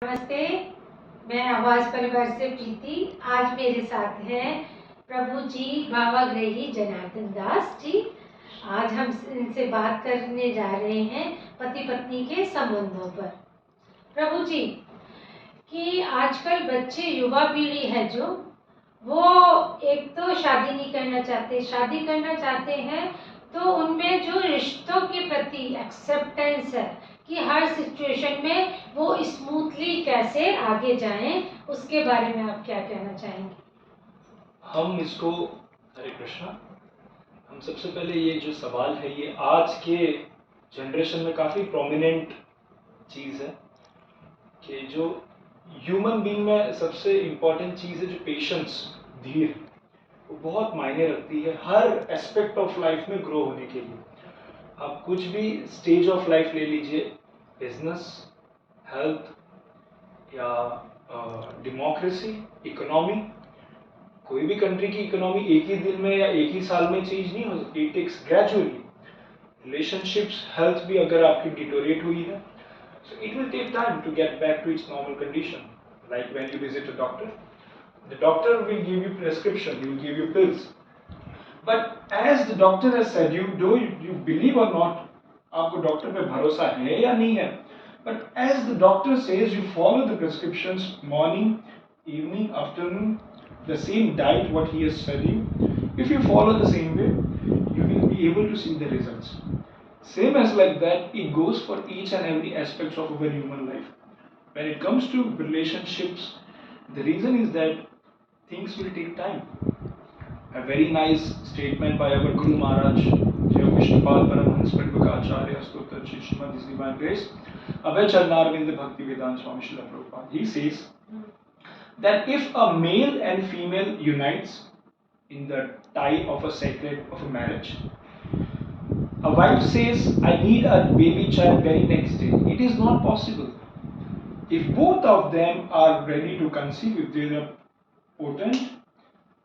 नमस्ते, मैं आवाज परिवार से प्रीति। आज मेरे साथ हैं प्रभु जी भावाग्रही जनार्दन दास जी। आज हम इनसे बात करने जा रहे हैं पति पत्नी के संबंधों पर। प्रभु जी, कि आजकल बच्चे युवा पीढ़ी है जो वो एक तो शादी नहीं करना चाहते, शादी करना चाहते हैं तो उनमें जो रिश्तों के प्रति एक्सेप्टेंस है कि हर सिचुएशन में वो स्मूथली कैसे आगे जाएं, उसके बारे में आप क्या कहना चाहेंगे? हम इसको, हरे कृष्णा, हम सबसे पहले ये जो सवाल है ये आज के जनरेशन में काफ़ी प्रोमिनेंट चीज़ है कि जो ह्यूमन बीइंग में सबसे इम्पॉर्टेंट चीज़ है जो पेशेंस, धीर, वो बहुत मायने रखती है हर एस्पेक्ट ऑफ लाइफ में ग्रो होने के लिए। आप कुछ भी स्टेज ऑफ लाइफ ले लीजिए, बिजनेस, हेल्थ या डेमोक्रेसी, इकोनॉमी, कोई भी कंट्री की इकोनॉमी एक ही दिन में या एक ही साल में चेंज नहीं हो सकती, it takes gradually. Relationships, health भी अगर आपकी डिटोरेट हुई है, so it will take time to get back to its normal condition. Like when you visit a doctor, the doctor will give you prescription, he will give you pills. But as the doctor has said, do you believe or not, आपको doctor पे भरोसा है या नहीं है, but as the doctor says, you follow the prescriptions morning, evening, afternoon, the same diet what he has said you. If you follow the same way, you will be able to see the results. Same as like that, it goes for each and every aspect of our human life. When it comes to relationships, the reason is that things will take time. A very nice statement by our Guru Maharaj, Jai Vishnupal Paramhans Pradvakacharya Stotra Shishmad His Divine Grace, Abhay Charnarvind Bhakti Vedanta Swami Srila Prabhupada. He says that if a male and female unites in the tie of a sacred of a marriage, a wife says, I need a baby child very next day. It is not possible. If both of them are ready to conceive, if they are potent,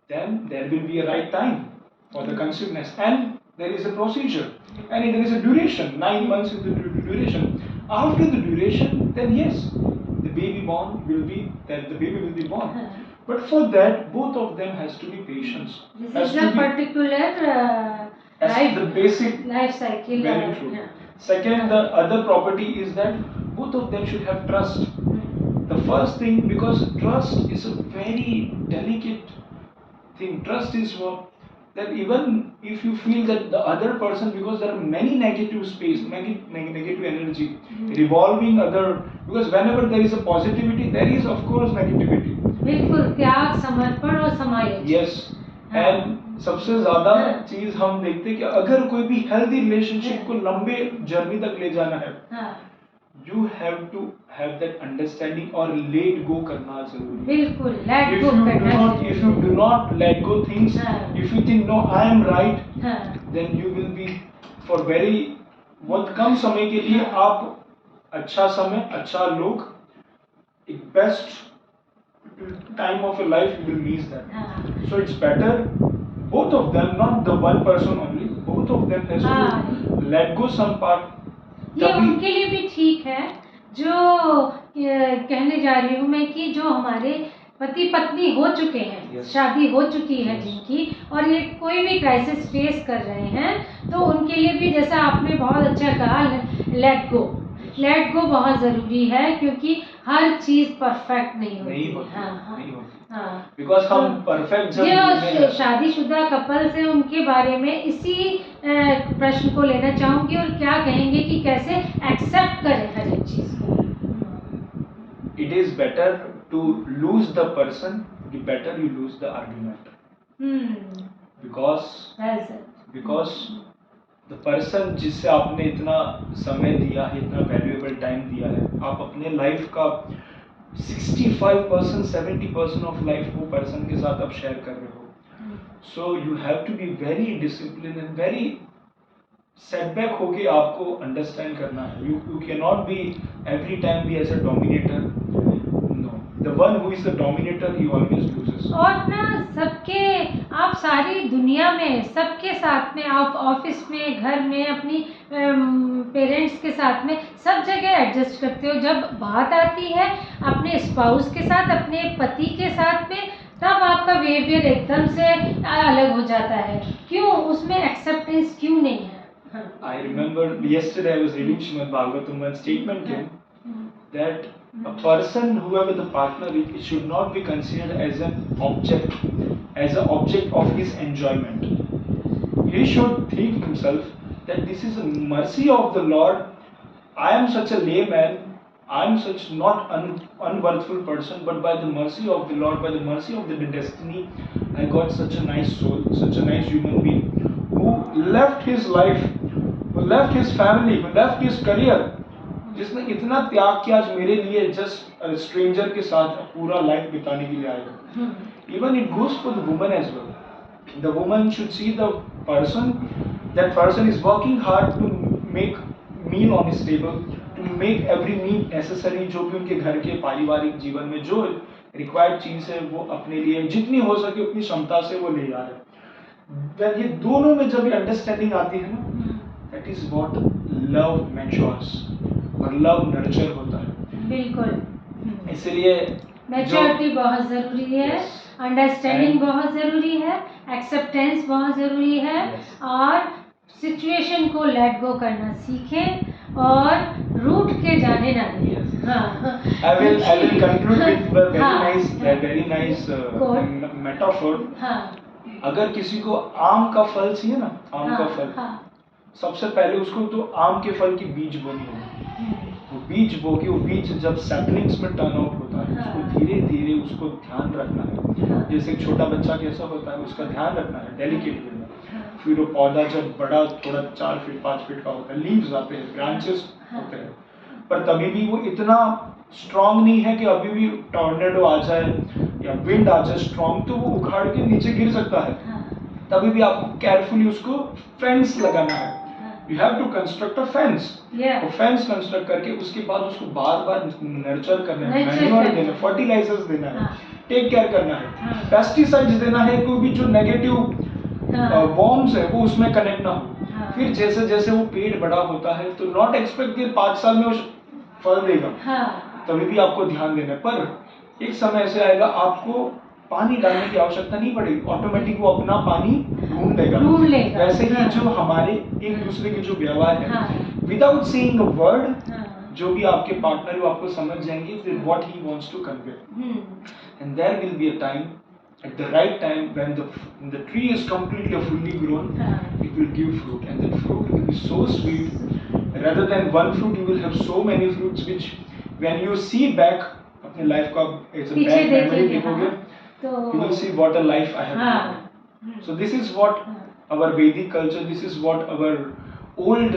then there will be a right time for the conceiveness, and there is a procedure, and there is a duration. 9 months is the duration. After the duration, then yes, the baby will be born. But for that, both of them has to be patient. This is a particular the basic life cycle. Very true. Yeah. Second, the other property is that both of them should have trust. The first thing, because trust is a very delicate thing. Trust is what, that even if you feel that the other person, because there are many negative space, negative energy revolving other, because whenever there is a positivity, there is of course negativity. बिल्कुल, त्याग, समर्पण और समायोजन. Yes. And सबसे ज्यादा चीज हम देखते हैं कि अगर कोई भी हेल्दी रिलेशनशिप को लंबे जर्नी तक ले जाना है, you have to have that understanding और let go करना जरूरी. बिल्कुल, let go करना. If you do not let go things, if you think no I am right, then you will be for very बहुत कम समय के लिए आप अच्छा समय, अच्छा लोग, एक best time of your life you will miss that. So it's better both of them, not the one person only, both of them has to let go some part. ये उनके लिए भी ठीक है जो कहने जा रही हूँ मैं कि जो हमारे पति पत्नी हो चुके हैं, शादी हो चुकी है जिनकी, और ये कोई भी क्राइसिस फेस कर रहे हैं, तो उनके लिए भी जैसा आपने बहुत अच्छा कहा, लेट गो बहुत ज़रूरी है, क्योंकि हर चीज़ परफेक्ट नहीं होती. बिकॉज हम परफेक्ट जो शादीशुदा कपल से उनके बारे में इसी प्रश्न को लेना चाहूंगी, और क्या कहेंगे कि कैसे एक्सेप्ट करें हर एक चीज को. It is better to lose the person, the better you lose the argument. Because the person जिससे आपने इतना समय दिया है, इतना वैल्यूएबल टाइम दिया है, आप अपने लाइफ का 65%, 70% ऑफ लाइफ वो पर्सन के साथ आप शेयर कर रहे हो. So you have to be very discipline and very setback होके आपको अंडरस्टैंड करना है. You can not be every time be as a dominator. No, the one who is the dominator he always loses. और ना सबके आप सारी दुनिया में सबके साथ में, आप ऑफिस में, घर में, अपनी पेरेंट्स के साथ में, सब जगह एडजस्ट करते हो। जब बात आती है अपने स्पाउस के साथ, अपने पति के साथ में, तब आपका बिहेवियर एकदम से अलग हो जाता है। क्यों? उसमें एक्सेप्टेंस क्यों नहीं है? हाँ। I remember yesterday I was reading Srimad Bhagavatam, one statement came that a person, whoever the partner is, it should not be considered as an object of his enjoyment. He should think himself that this is a mercy of the Lord. I am such a layman, I am such not unworthful person, but by the mercy of the Lord, by the mercy of the destiny, I got such a nice soul, such a nice human being who left his life, who left his family, who left his career, जिसने इतना त्याग किया आज मेरे लिए, just stranger के साथ पूरा लाइफ बिताने के लिए आएगा। Even it goes for the woman as well. The woman should see the person, that person is working hard to make meal on his table, to make every need necessary, जो भी उनके घर के पारिवारिक जीवन में जो रिक्वायर्ड चीज है वो अपने लिए जितनी हो सके उतनी क्षमता से वो ले जा रहे हैं। ये दोनों में जब ये अंडरस्टैंडिंग आती है ना, that is what love matures और लव नर्चर होता है। बिल्कुल। इसलिए मैच्योरिटी बहुत जरूरी है, अंडरस्टैंडिंग बहुत जरूरी है, एक्सेप्टेंस बहुत जरूरी है, और सिचुएशन को लेट गो करना सीखें और रूट के जाने ना दें। हाँ। I will conclude with a very nice metaphor. हाँ। अगर किसी को आम का फल चाहिए ना, आम का फल, सबसे पहले उसको तो आम के फल की बीज बोनी होगी। वो बीज बो के वो बीज जब सैपलिंग्स में टर्न आउट होता है, उसको धीरे धीरे उसको ध्यान रखना है। जैसे एक छोटा बच्चा कैसा होता है, उसका ध्यान रखना है डेलिकेट वे में। फिर वो पौधा जब बड़ा थोड़ा 4 फीट 5 फीट का होता है, लीव्स आते हैं, ब्रांचेस होते हैं, पर तभी भी वो इतना स्ट्रांग नहीं है कि अभी भी टॉर्नेडो आ जाए या विंड आ जाए स्ट्रांग तो वो उखाड़ के नीचे गिर सकता है। तभी भी आपको केयरफुली उसको फेंस लगाना है। You have to construct a fence. तो फेंस कंस्ट्रक्ट करके उसके बाद उसको बार बार नर्चर करना है, मैन्योर देना, फर्टिलाइजर्स देना है, टेक केयर करना है, पेस्टिसाइड्स देना है, कोई भी जो नेगेटिव वॉर्म्स है वो उसमें कनेक्ट ना हो। फिर जैसे जैसे वो पेड़ बड़ा होता है तो नॉट एक्सपेक्ट कि 5 साल में वो फल देगा, तभी भी आपको ध्यान देना है। पर एक समय ऐसे आएगा आपको पानी डालने की आवश्यकता नहीं पड़ेगी, ऑटोमेटिक वो अपना पानी ढूंढ लेगा। वैसे ही जो हमारे एक दूसरे के जो व्यवहार है, विदाउट सेइंग अ वर्ड, जो भी आपके पार्टनर वो आपको समझ जाएंगे what he wants to convey, and there will be a time, at the right time, when the tree is completely fully grown, it will give fruit, and that fruit will be so sweet. Rather than one fruit, you will have so many fruits, which when you see back अपने life का as a back memory देखोगे, you will see what a life I have lived. So this is what our Vedic culture, this is what our old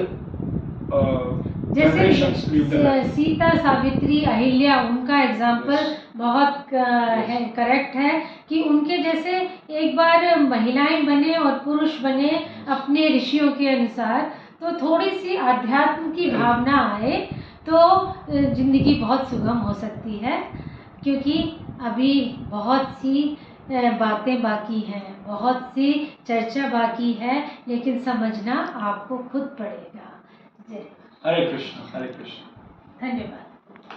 generations lived. Sita, Savitri, Ahilya, उनका example बहुत है, correct है कि उनके जैसे एक बार महिलाएं बने और पुरुष बने अपने ऋषियों के अनुसार, तो थोड़ी सी आध्यात्म की भावना आए तो जिंदगी बहुत सुगम हो सकती है। क्योंकि अभी बहुत सी बातें बाकी हैं, बहुत सी चर्चा बाकी है, लेकिन समझना आपको खुद पड़ेगा। जय हरे कृष्ण, हरे कृष्ण। धन्यवाद।